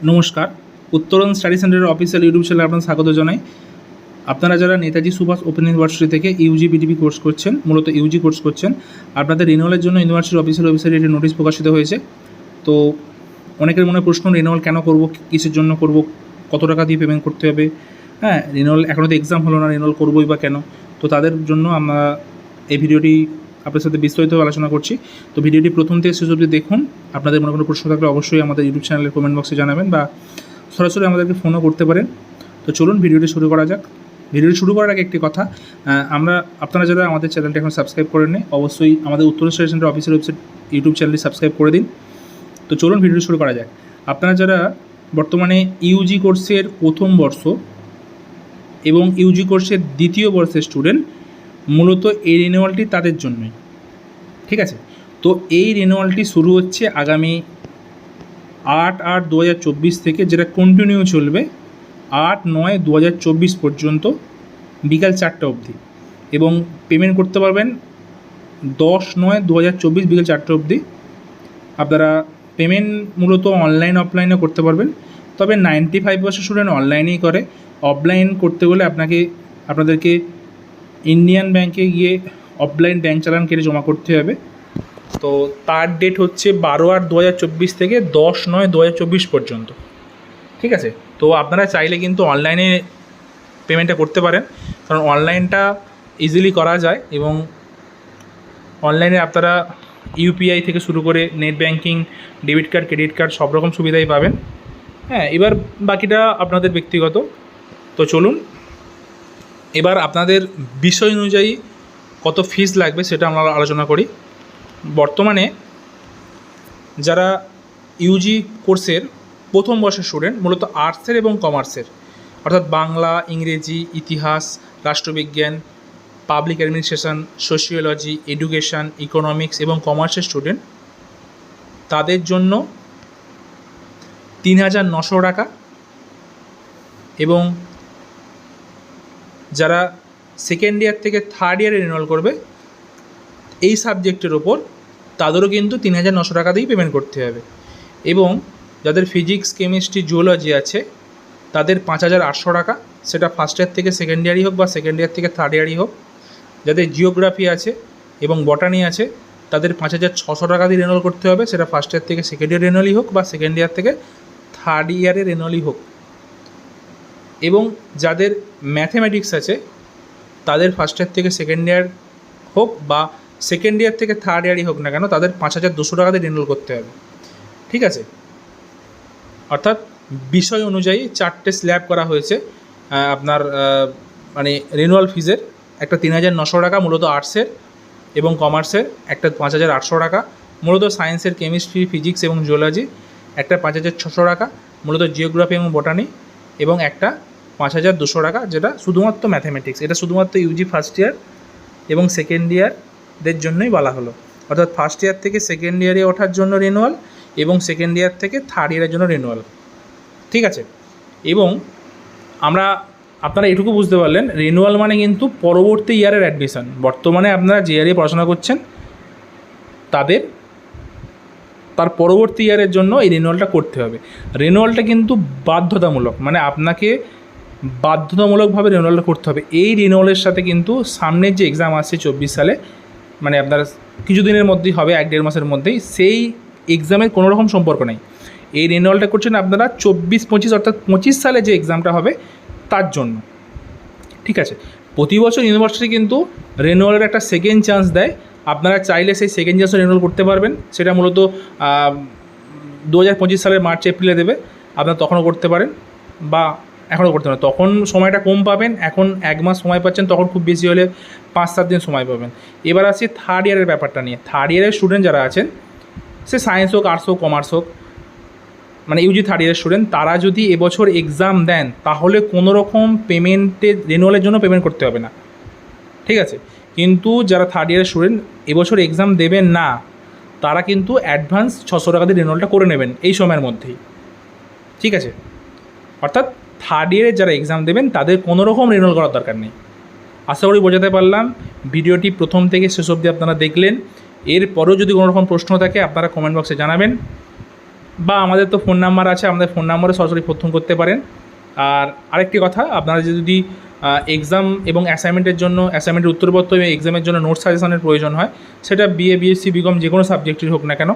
নমস্কার, উত্তরণ স্টাডি সেন্টারের অফিসিয়াল ইউটিউব চ্যানেলে আপনাদের স্বাগত জানাই। আপনারা যারা নেতাজি সুভাষ ওপেন ইউনিভার্সিটি থেকে ইউজি বিডিপি কোর্স করছেন, মূলত ইউজি কোর্স করছেন, আপনাদের রিনিউয়ালের জন্য ইউনিভার্সিটির অফিসিয়াল ওয়েবসাইটে একটি নোটিশ প্রকাশিত হয়েছে। তো অনেকের মনে প্রশ্ন, রিনিউয়াল কেন করব, কিসের জন্য করব, কত টাকা দিয়ে পেমেন্ট করতে হবে, হ্যাঁ রিনিউয়াল এখনও তো এক্সাম হলো না, রিনিউয়াল করবোই বা কেন। তো তাদের জন্য আমরা এই ভিডিওটি আপনার সাথে বিস্তারিতভাবে আলোচনা করছি। তো ভিডিওটি প্রথম থেকে শেষ অবধি দেখুন। আপনাদের মনে কোনো প্রশ্ন থাকলে অবশ্যই আমাদের ইউটিউব চ্যানেলের কমেন্ট বক্সে জানাবেন বা সরাসরি আমাদেরকে ফোনও করতে পারেন। তো চলুন ভিডিওটি শুরু করা যাক। ভিডিওটি শুরু করার আগে একটি কথা, আপনারা যারা আমাদের চ্যানেলটি এখন সাবস্ক্রাইব করেননি, অবশ্যই আমাদের উত্তর study centre official website YouTube চ্যানেলটি সাবস্ক্রাইব করে দিন। তো চলুন ভিডিওটি শুরু করা যাক। আপনারা যারা বর্তমানে ইউজি কোর্সের প্রথম বর্ষ এবং ইউজি কোর্সের দ্বিতীয় বর্ষের স্টুডেন্ট, মূলত এই রিনিউয়ালটি তাদের জন্যই, ঠিক আছে। তো এই রিনিউয়ালটি শুরু হচ্ছে আগামী 8/8/2024 থেকে, যেটা কন্টিনিউ চলবে 8/9/2024 পর্যন্ত বিকাল 4টা অবধি, এবং পেমেন্ট করতে পারবেন 10/9/2024 বিকাল 4টা অবধি। আপনারা পেমেন্ট মূলত অনলাইন অফলাইনে করতে পারবেন, তবে 95% স্টুডেন্ট অনলাইনেই করে। অফলাইন করতে হলে আপনাদেরকে ইন্ডিয়ান ব্যাংকে গিয়ে অফলাইন ব্যাংক চালান কেটে জমা করতে হবে। তো তার ডেট হচ্ছে 12/8/2024 থেকে 10/9/2024 পর্যন্ত, ঠিক আছে। তো আপনারা চাইলে কিন্তু অনলাইনে পেমেন্টটা করতে পারেন, কারণ অনলাইনটা ইজিলি করা যায় এবং অনলাইনে আপনারা ইউপিআই থেকে শুরু করে net banking, debit card, credit card সব রকম সুবিধাই পাবেন। হ্যাঁ, এবার বাকিটা আপনাদের ব্যক্তিগত। তো চলুন এবার আপনাদের বিষয় অনুযায়ী কত ফিস লাগবে সেটা আমরা আলোচনা করি। বর্তমানে যারা ইউজি কোর্সের প্রথম বর্ষের স্টুডেন্ট, মূলত আর্টসের এবং কমার্সের, অর্থাৎ বাংলা, ইংরেজি, ইতিহাস, রাষ্ট্রবিজ্ঞান, public administration, sociology, education, economics এবং কমার্সের স্টুডেন্ট, তাদের জন্য 3,900 টাকা। এবং যারা সেকেন্ড ইয়ার থেকে থার্ড ইয়ারে রিনিউয়াল করবে এই সাবজেক্টের ওপর, তাদেরও কিন্তু 3,900 টাকা দিয়েই পেমেন্ট করতে হবে। এবং যাদের ফিজিক্স, কেমিস্ট্রি, জুওলজি আছে, তাদের 5,800 টাকা, সেটা ফার্স্ট ইয়ার থেকে সেকেন্ড ইয়ারই হোক বা সেকেন্ড ইয়ার থেকে থার্ড ইয়ারই হোক। যাদের জিওগ্রাফি আছে এবং বটানি আছে, তাদের 5,600 টাকা দিয়ে রিনিউয়াল করতে হবে, সেটা ফার্স্ট ইয়ার থেকে সেকেন্ড ইয়ার রিনিউয়ালই হোক বা সেকেন্ড ইয়ার থেকে থার্ড ইয়ারে রিনিউয়ালই হোক। এবং যাদের ম্যাথমেটিক্স আছে, তাদের ফার্স্ট ইয়ার থেকে সেকেন্ড ইয়ার হোক বা সেকেন্ড ইয়ার থেকে থার্ড ইয়ারই হোক না কেন, তাদের 5,200 টাকা দিয়ে রিনিউয়াল করতে হবে, ঠিক আছে। অর্থাৎ বিষয় অনুযায়ী 4টে স্ল্যাব করা হয়েছে আপনার মানে রিনিউয়াল ফিজের। একটা 3,900 টাকা মূলত আর্টসের এবং কমার্সের, একটা 5,800 টাকা মূলত সায়েন্সের, কেমিস্ট্রি, ফিজিক্স এবং জিওলজি, একটা 5,600 টাকা মূলত জিওগ্রাফি এবং বটানি, এবং একটা 5,200 টাকা যেটা শুধুমাত্র ম্যাথামেটিক্স। এটা শুধুমাত্র ইউজি ফার্স্ট ইয়ার এবং সেকেন্ড ইয়ারদের জন্যই বলা হলো, অর্থাৎ ফার্স্ট ইয়ার থেকে সেকেন্ড ইয়ারে ওঠার জন্য রিনিউয়াল এবং সেকেন্ড ইয়ার থেকে থার্ড ইয়ারের জন্য রিনিউয়াল, ঠিক আছে। এবং আপনারা এটুকু বুঝতে পারলেন, রিনিউয়াল মানে কিন্তু পরবর্তী ইয়ারের অ্যাডমিশন। বর্তমানে আপনারা যে ইয়ারে পড়াশোনা করছেন তার পরবর্তী ইয়ারের জন্য এই রিনিউয়ালটা করতে হবে। রিনিউয়ালটা কিন্তু বাধ্যতামূলক, মানে আপনাকে বাধ্যতামূলকভাবে রিনিউয়ালটা করতে হবে। এই রিনিউয়ালের সাথে কিন্তু সামনের যে এক্সাম আসছে 24 সালে, মানে আপনার কিছুদিনের মধ্যেই হবে, 1-1.5 মাসের মধ্যেই, সেই এক্সামের কোনো রকম সম্পর্ক নেই। এই রিনিউয়ালটা করছেন আপনারা 24-25 অর্থাৎ 25 সালে যে এক্সামটা হবে তার জন্য, ঠিক আছে। প্রতি বছর ইউনিভার্সিটি কিন্তু রিনিউয়ালের একটা সেকেন্ড চান্স দেয়। আপনারা চাইলে সেই সেকেন্ড চান্সও রিনিউয়াল করতে পারবেন। সেটা মূলত 2025 সালের মার্চ-এপ্রিলে দেবে, আপনারা তখনও করতে পারেন বা এখনও করতে পারেন। তখন সময়টা কম পাবেন, এখন 1 মাস সময় পাচ্ছেন, তখন খুব বেশি হলে 5-7 দিন সময় পাবেন। এবার আসি থার্ড ইয়ারের ব্যাপারটা নিয়ে। থার্ড ইয়ারের স্টুডেন্ট যারা আছেন, সে সায়েন্স হোক, আর্টস হোক, কমার্স হোক, মানে ইউজি থার্ড ইয়ারের স্টুডেন্ট, তারা যদি এবছর এক্সাম দেন তাহলে কোনো রকম পেমেন্টের রিনিউয়ালের জন্য পেমেন্ট করতে হবে না, ঠিক আছে। কিন্তু যারা থার্ড ইয়ারের স্টুডেন্ট এবছর এক্সাম দেবেন না, তারা কিন্তু অ্যাডভান্স 600 টাকা দিয়ে রিনিউয়ালটা করে নেবেন এই সময়ের মধ্যেই, ঠিক আছে। অর্থাৎ থার্ড ইয়ারে যারা এক্সাম দেবেন তাদের কোনো রকম রিনিউয়াল করার দরকার নেই। আশা করি বোঝাতে পারলাম। ভিডিওটি প্রথম থেকে শেষ অবধি আপনারা দেখলেন। এরপরেও যদি কোনো রকম প্রশ্ন থাকে আপনারা কমেন্ট বক্সে জানাবেন। বা আমাদের তো ফোন নাম্বার আছে, আমাদের ফোন নাম্বারে সরাসরি ফোন করতে পারেন। আর আরেকটি কথা, আপনারা যদি এক্সাম এবং অ্যাসাইনমেন্টের জন্য, অ্যাসাইনমেন্টের উত্তরপত্র এবং এক্সামের জন্য নোট সাজেশনের প্রয়োজন হয়, সেটা বিএ, বিএসসি, বিকম যে কোনো সাবজেক্টের হোক না কেন,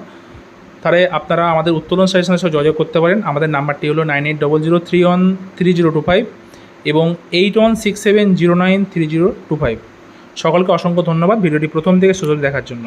তাহলে আপনারা আমাদের উত্তোলন সাজেশনের সাথে যোগাযোগ করতে পারেন। আমাদের নাম্বারটি হলো 9800313025 এবং 8167093025। সকলকে অসংখ্য ধন্যবাদ ভিডিওটি প্রথম থেকে শেষ অবধি দেখার জন্য।